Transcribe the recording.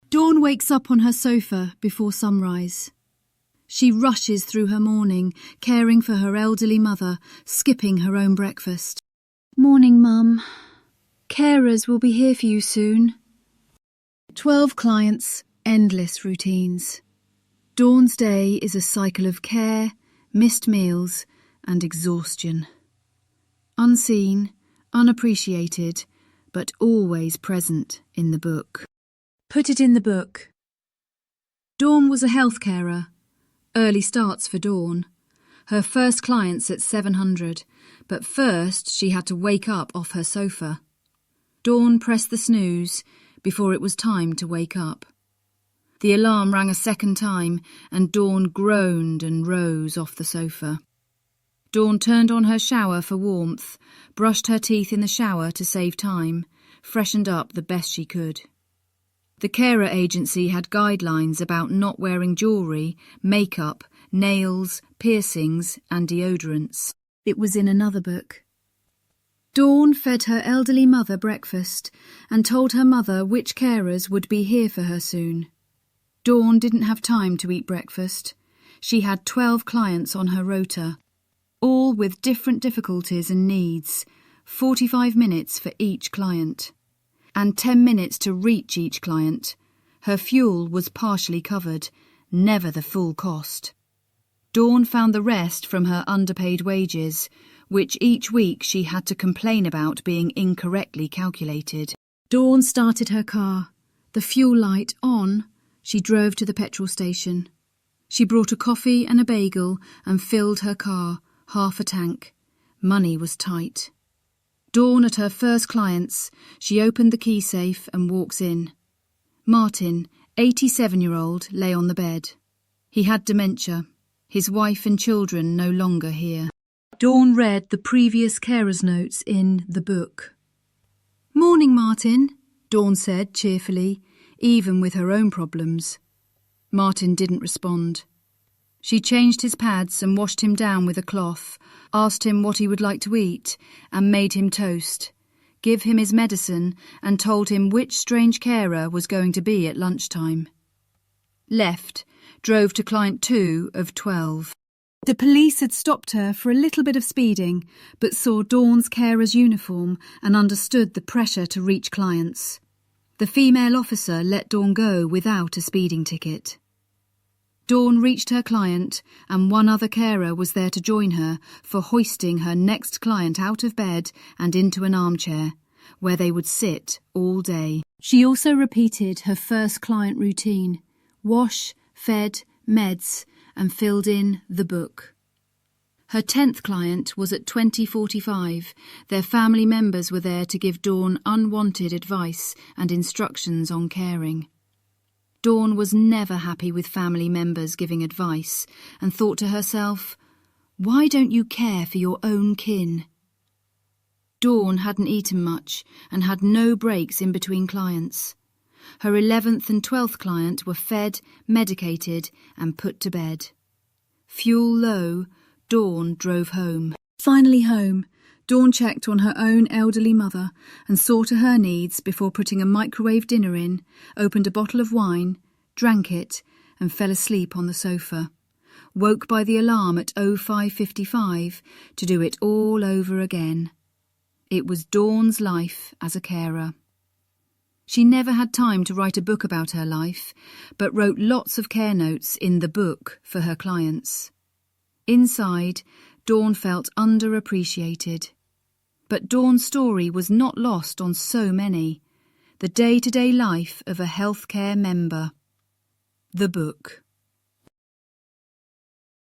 Dawn wakes up on her sofa before sunrise. She rushes through her morning, caring for her elderly mother, skipping her own breakfast. Morning, Mum. Carers will be here for you soon. 12 clients, endless routines. Dawn's day is a cycle of care, missed meals, and exhaustion. Unseen, unappreciated, but always present in the book. Put it in the book. Dawn was a health carer. Early starts for Dawn. Her first clients at 700, but first she had to wake up off her sofa. Dawn pressed the snooze before it was time to wake up. The alarm rang a second time and Dawn groaned and rose off the sofa. Dawn turned on her shower for warmth, brushed her teeth in the shower to save time, freshened up the best she could. The carer agency had guidelines about not wearing jewellery, makeup, nails, piercings and deodorants. It was in another book. Dawn fed her elderly mother breakfast and told her mother which carers would be here for her soon. Dawn didn't have time to eat breakfast. She had 12 clients on her rota, all with different difficulties and needs, 45 minutes for each client, and 10 minutes to reach each client. Her fuel was partially covered, never the full cost. Dawn found the rest from her underpaid wages, which each week she had to complain about being incorrectly calculated. Dawn started her car. The fuel light on, she drove to the petrol station. She brought a coffee and a bagel and filled her car, half a tank. Money was tight. Dawn at her first clients, she opened the key safe and walks in. Martin, 87-year-old, lay on the bed. He had dementia. His wife and children no longer here. Dawn read the previous carer's notes in the book. Morning, Martin, Dawn said cheerfully, even with her own problems. Martin didn't respond. She changed his pads and washed him down with a cloth, asked him what he would like to eat, and made him toast, give him his medicine, and told him which strange carer was going to be at lunchtime. Left, drove to client 2 of 12. The police had stopped her for a little bit of speeding, but saw Dawn's carer's uniform and understood the pressure to reach clients. The female officer let Dawn go without a speeding ticket. Dawn reached her client, and one other carer was there to join her for hoisting her next client out of bed and into an armchair, where they would sit all day. She also repeated her first client routine: wash, fed, meds, and filled in the book. Her 10th client was at 20:45. Their family members were there to give Dawn unwanted advice and instructions on caring. Dawn was never happy with family members giving advice and thought to herself, why don't you care for your own kin? Dawn hadn't eaten much and had no breaks in between clients. Her 11th and 12th client were fed, medicated and put to bed. Fuel low, Dawn drove home. Finally home, Dawn checked on her own elderly mother and saw to her needs before putting a microwave dinner in, opened a bottle of wine, drank it, and fell asleep on the sofa. Woke by the alarm at 05:55 to do it all over again. It was Dawn's life as a carer. She never had time to write a book about her life, but wrote lots of care notes in the book for her clients. Inside, Dawn felt underappreciated. But Dawn's story was not lost on so many. The day-to-day life of a healthcare member. The book.